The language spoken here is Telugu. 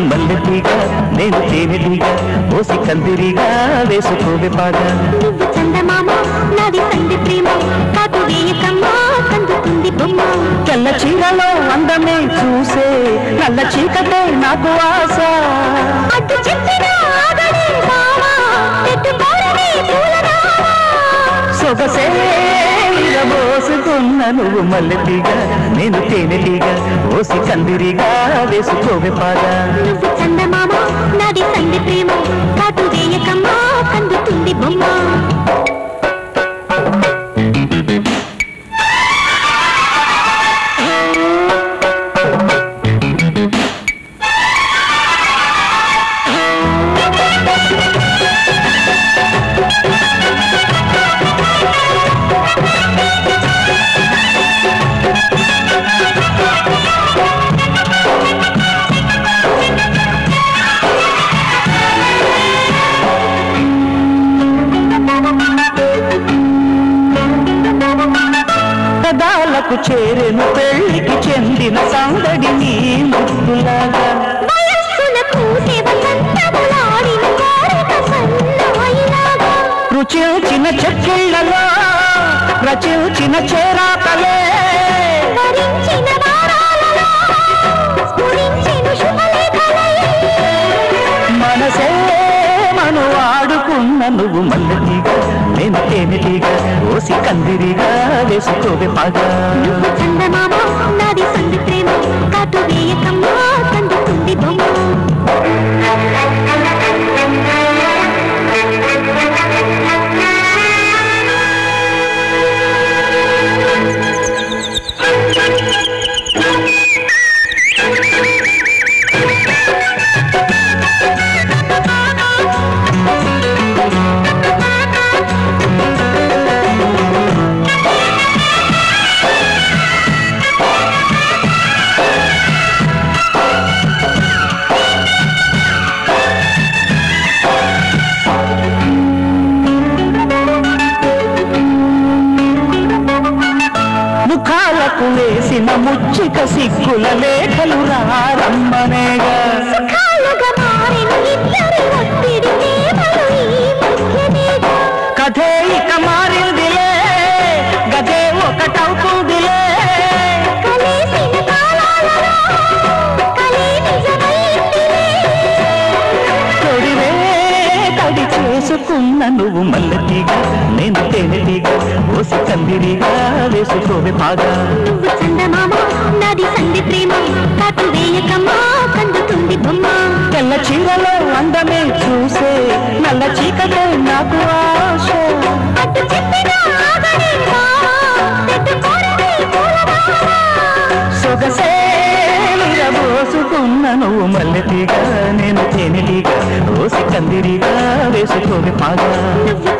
మల్లెటీగా నేను తేనెటీగా ఓసి కందిరిగా వేసుకోవే పాగా నువ్వు చందమామ నాది సంధి ప్రేమ కాటు వేయకమ్మా కందుతుంది బొమ్మ తెల్ల చీరలో అందమే చూసే నల్ల చీకటే నాకు ఆశ అడ్డు చెప్పిన ఆగడే బావా పెట్టుకోరని పూలరావా సొగసే మోసుకున్న నువ్వు మల్లెటీగా నేను తేనెటీగా ఓసి కందిరిగా వేసుకోవే పాగా నువ్వు చందమామ నాది సంధి ప్రేమ కాటు వేయకమ్మా కందుతుంది బొమ్మ పెదాలకు చేరెను పెళ్లికి చెందిన సందడి నీ ముద్దులాగా రుచించిన చెక్కిళ్లలో రచించిన చేరాకలే మనసే మను ఆడుకున్న నువ్వు మల్లెటీగా నేను తేనెటీగా ఓసి కందిరిగా వేసుకోవే పాగా నువ్వు చందమామ నాది సంధి ప్రేమ కాటు వేయకమ్మా కందుతుంది బొమ్మ ముఖాలకు వేసిన ముచ్చిక సిగ్గుల లేఖలు రమ్మనేగా కథే ఇక మారిందిలే గదే ఒకటవుతుందిలే తొడివే తడి చేసుకున్న నువ్వు మల్లెటీగా నేను తేనెటీగా ఓసి కందిరిగా వేసుకోవే పాగా నువ్వు చందమామ నాది సంధి ప్రేమ కాటు వేయకమ్మా కందుతుంది బొమ్మ తెల్ల చీరలో అందమే చూసే నల్ల చీకటే నాకు ఆశ అడ్డు చెప్పిన ఆగడే బావా పెట్టుకోరని పూలరావా సొగసే పోసుకున్న నువ్వు మల్లెటీగా నేను తేనెటీగా ఓసి కందిరిగా వేసుకోవే పాగా నువ్వు